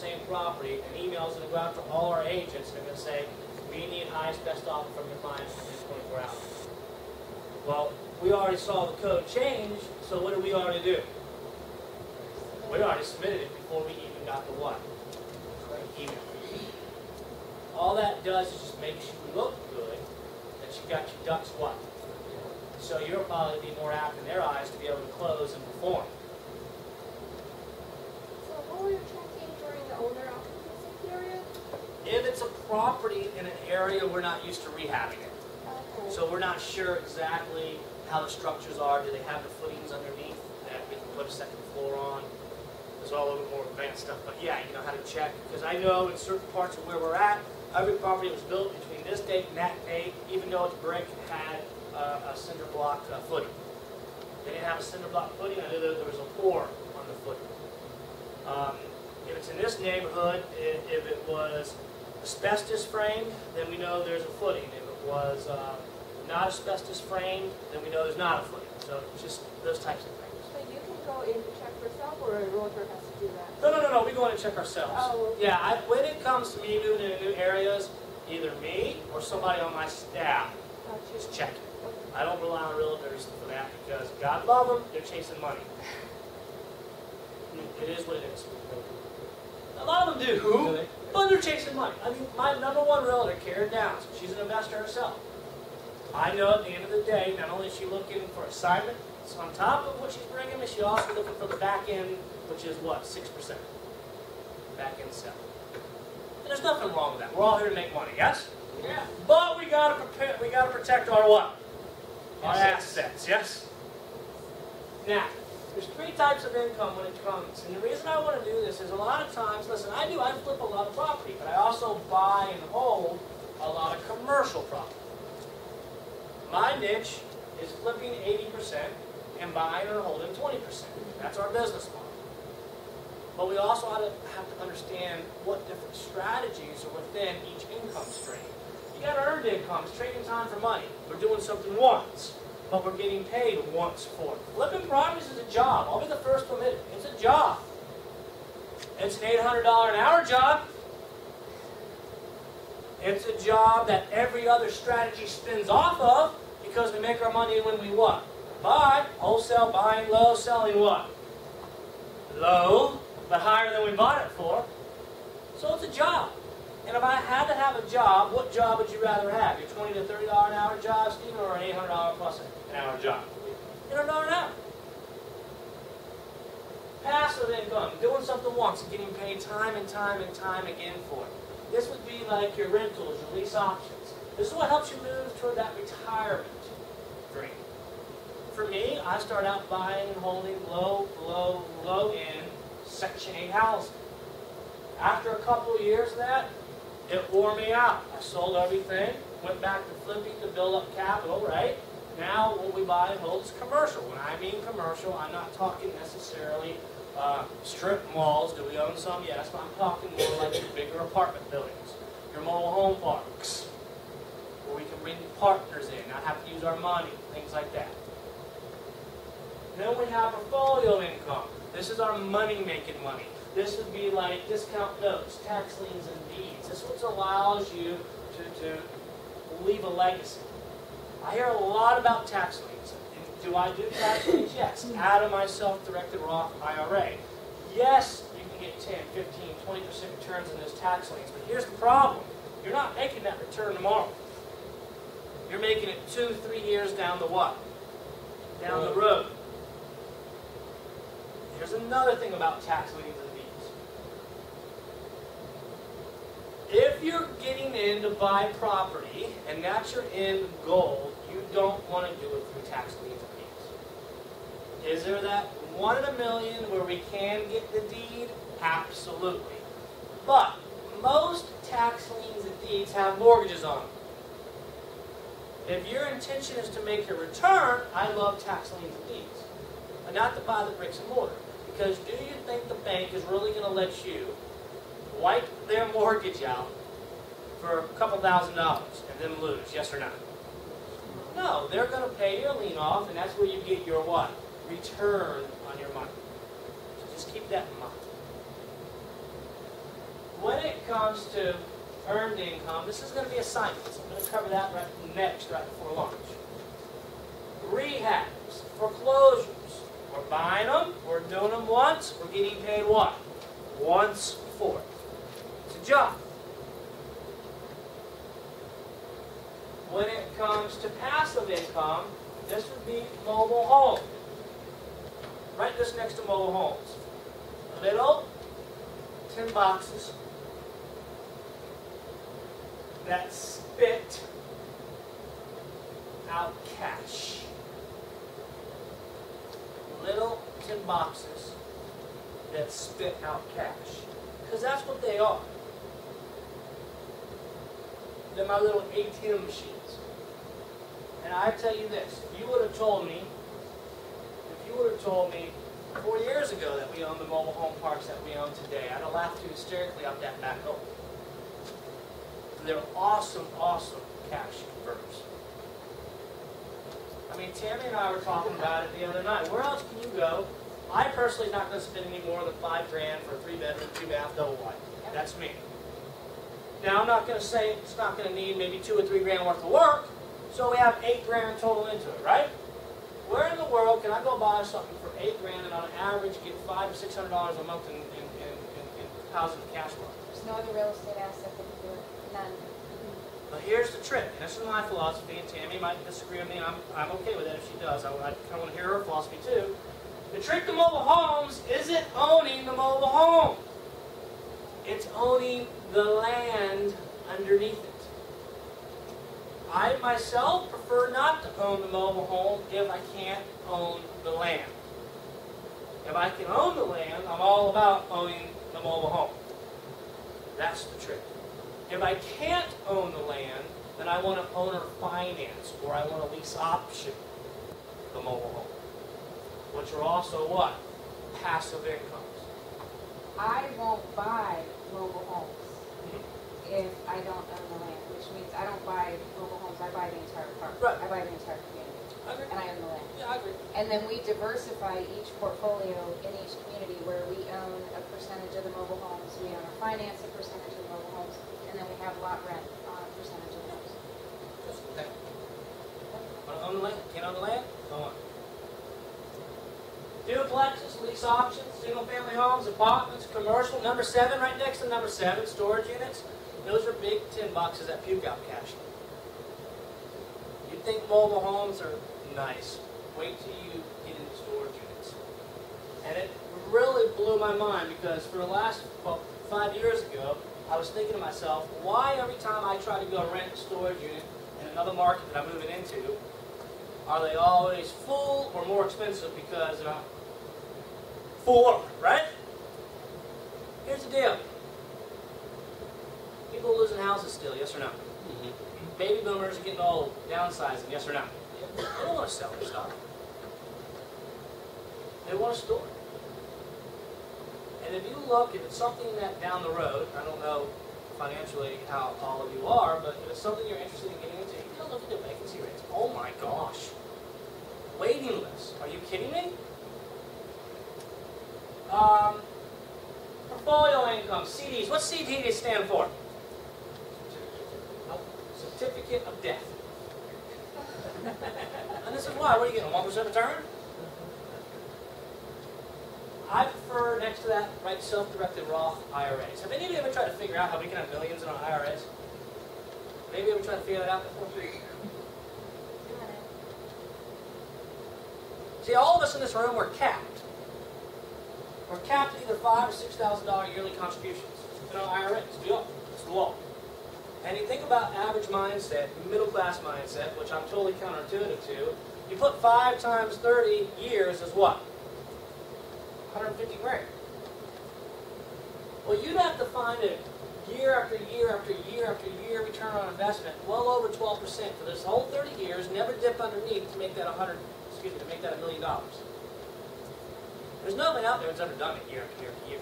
same property, and emails are going to go out to all our agents. They're going to say, we need highest best offer from your client within 24 hours. Well, we already saw the code change, so what did we already do? We already submitted it before we even got the what? Email. All that does is just makes you look good that you got your ducks what? So you'll probably be more apt in their eyes to be able to close and perform. So what were you checking during the owner occupancy period? If it's a property in an area we're not used to rehabbing it. Okay. So we're not sure exactly how the structures are. Do they have the footings underneath that we can put a second floor on? There's all a little more advanced stuff. But yeah, you know how to check. Because I know in certain parts of where we're at, every property that was built between this date and that date, even though it's brick, had a cinder block footing. They didn't have a cinder block footing. I knew that there was a pour on the footing. If it's in this neighborhood, if it was asbestos framed, then we know there's a footing. If it was not asbestos framed, then we know there's not a footing. So it's just those types of things. So you can go in to check yourself, or a realtor has to do that? No. We go in and check ourselves. Oh, okay. Yeah, when it comes to me moving into new areas, either me or somebody on my staff Gotcha. is checking. I don't rely on realtors for that because God love them, they're chasing money. It is what it is. A lot of them do, but they're chasing money. I mean, my #1 realtor, Karen Downs, she's an investor herself. I know at the end of the day, not only is she looking for assignment, so on top of what she's bringing me, she's also looking for the back end, which is what, 6%. Back end sell. And there's nothing wrong with that. We're all here to make money, yes? Yeah. But we gotta protect our what? Our assets, yes? Now, there's 3 types of income when it comes. And the reason I want to do this is a lot of times, listen, I flip a lot of property, but I also buy and hold a lot of commercial property. My niche is flipping 80% and buying and holding 20%. That's our business model. But we also have to understand what different strategies are within each income stream. You got earned income. It's trading time for money. We're doing something once, but we're getting paid once for it. Flipping properties is a job. I'll be the first to admit it. It's a job. It's an $800 an hour job. It's a job that every other strategy spins off of because we make our money when we what? Buy, wholesale, buying low, selling what? Low, but higher than we bought it for. So it's a job. And if I had to have a job, what job would you rather have? Your $20 to $30 an hour job, Stephen, or an $800 plus an hour job? $800 an hour. Passive income, doing something once and getting paid time and time and time again for it. This would be like your rentals, your lease options. This is what helps you move toward that retirement dream. For me, I start out buying and holding low end Section 8 housing. After a couple of years of that, it wore me out. I sold everything, went back to flipping to build up capital, right? Now what we buy and hold is commercial. When I mean commercial, I'm not talking necessarily strip malls. Do we own some? Yes, but I'm talking more like your bigger apartment buildings, your mobile home parks, where we can bring partners in, not have to use our money, things like that. Then we have portfolio income. This is our money-making money. This would be like discount notes, tax liens, and deeds. This is what allows you to leave a legacy. I hear a lot about tax liens. Do I do tax liens? Yes. Out of my self-directed Roth IRA. Yes, you can get 10, 15, 20% returns in those tax liens. But here's the problem. You're not making that return tomorrow. You're making it 2, 3 years down the what? Down the road. Here's another thing about tax liens and deeds. If you're getting in to buy property and that's your end goal, you don't want to do it through tax liens and deeds. Is there that 1 in a million where we can get the deed? Absolutely. But most tax liens and deeds have mortgages on them. If your intention is to make a return, I love tax liens and deeds. But not to buy the bricks and mortar. Because do you think the bank is really going to let you wipe their mortgage out for a couple $1,000 and then lose? Yes or no? No, they're going to pay your lien off, and that's where you get your what? Return on your money. So just keep that in mind. comes to earned income, this is going to be assignments. I'm going to cover that next, right before lunch. Rehabs, foreclosures. We're buying them, we're doing them once, we're getting paid what? Once for it. It's a job. When it comes to passive income, this would be mobile home. Right this next to mobile homes. Little tin boxes that spit out cash. Little tin boxes that spit out cash. Because that's what they are. They're my little ATM machines. And I tell you this, if you would have told me 4 years ago that we owned the mobile home parks that we own today, I'd have laughed too hysterically up that back door. They're awesome, awesome cash converters. I mean, Tammy and I were talking about it the other night. Where else can you go? I personally am not going to spend any more than $5 grand for a 3-bedroom, 2-bath, double wide. That's me. Now, I'm not going to say it's not going to need maybe 2 or 3 grand worth of work, so we have 8 grand total into it, right? Where in the world can I go buy something for 8 grand and on average get $500 or $600 a month in positive cash flow? There's no other real estate asset that can do it. None. But here's the trick, and this is my philosophy, and Tammy might disagree with me, and I'm okay with that if she does. I kind of want to hear her philosophy too. The trick to mobile homes isn't owning the mobile home. It's owning the land underneath it. I myself prefer not to own the mobile home if I can't own the land. If I can own the land, I'm all about owning the mobile home. That's the trick. If I can't own the land, then I want to owner finance or I want to lease option the mobile home, which are also what? Passive incomes. I won't buy mobile homes if I don't own the land, which means I don't buy mobile homes, I buy the entire park. Right. I buy the entire community. I agree. And I own the land. Yeah, I agree. And then we diversify each portfolio in each community where we own a percentage of the mobile homes, we own or finance a percentage of the mobile homes, and then we have lot rent on a percentage of those. Just okay. Want to own the land? Can't own the land? Go on. Duplexes, lease options, single-family homes, apartments, commercial. Number 7, right next to number 7, storage units. Those are big tin boxes that puke out cash. You think mobile homes are nice. Wait till you get into storage units. And it really blew my mind because for the last 5 years ago, I was thinking to myself, why every time I try to go rent a storage unit in another market that I'm moving into, are they always full or more expensive because they're not full, right? Here's the deal. People are losing houses still, yes or no? Baby boomers are getting old, downsizing, yes or no? They don't want to sell their stuff. They want to store it. And if you look, if it's something that down the road, I don't know financially how all of you are, but if it's something you're interested in getting into, you can look at the vacancy rates. Oh my gosh. Waiting list. Are you kidding me? Portfolio income, CDs. What's CDs stand for? Certificate of Death. And this is why. What are you getting, 1% return? I prefer, next to that, right, self-directed Roth IRAs. Have any of you ever tried to figure out how we can have millions in our IRAs? Maybe ever tried to figure that out before? See, all of us in this room are capped. We're capped at either $5,000 or $6,000 yearly contributions in our IRAs. We are. It's the law. And you think about average mindset, middle class mindset, which I'm totally counterintuitive to. You put 5 times 30 years is what? 150 grand. Well, you'd have to find a year after year after year after year return on investment, well over 12% for this whole 30 years, never dip underneath to make that to make that $1 million. There's nobody out there that's ever done it year after year after year.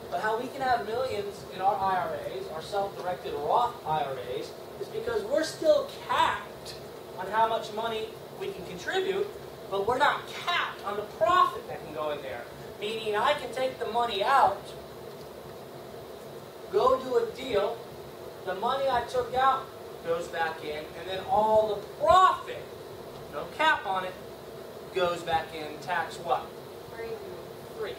But how we can have millions in our IRAs, our self-directed Roth IRAs, is because we're still capped on how much money we can contribute, but we're not capped on the profit that can go in there. Meaning I can take the money out deal, the money I took out goes back in, and then all the profit, no cap on it, goes back in. Tax what? Free. Free.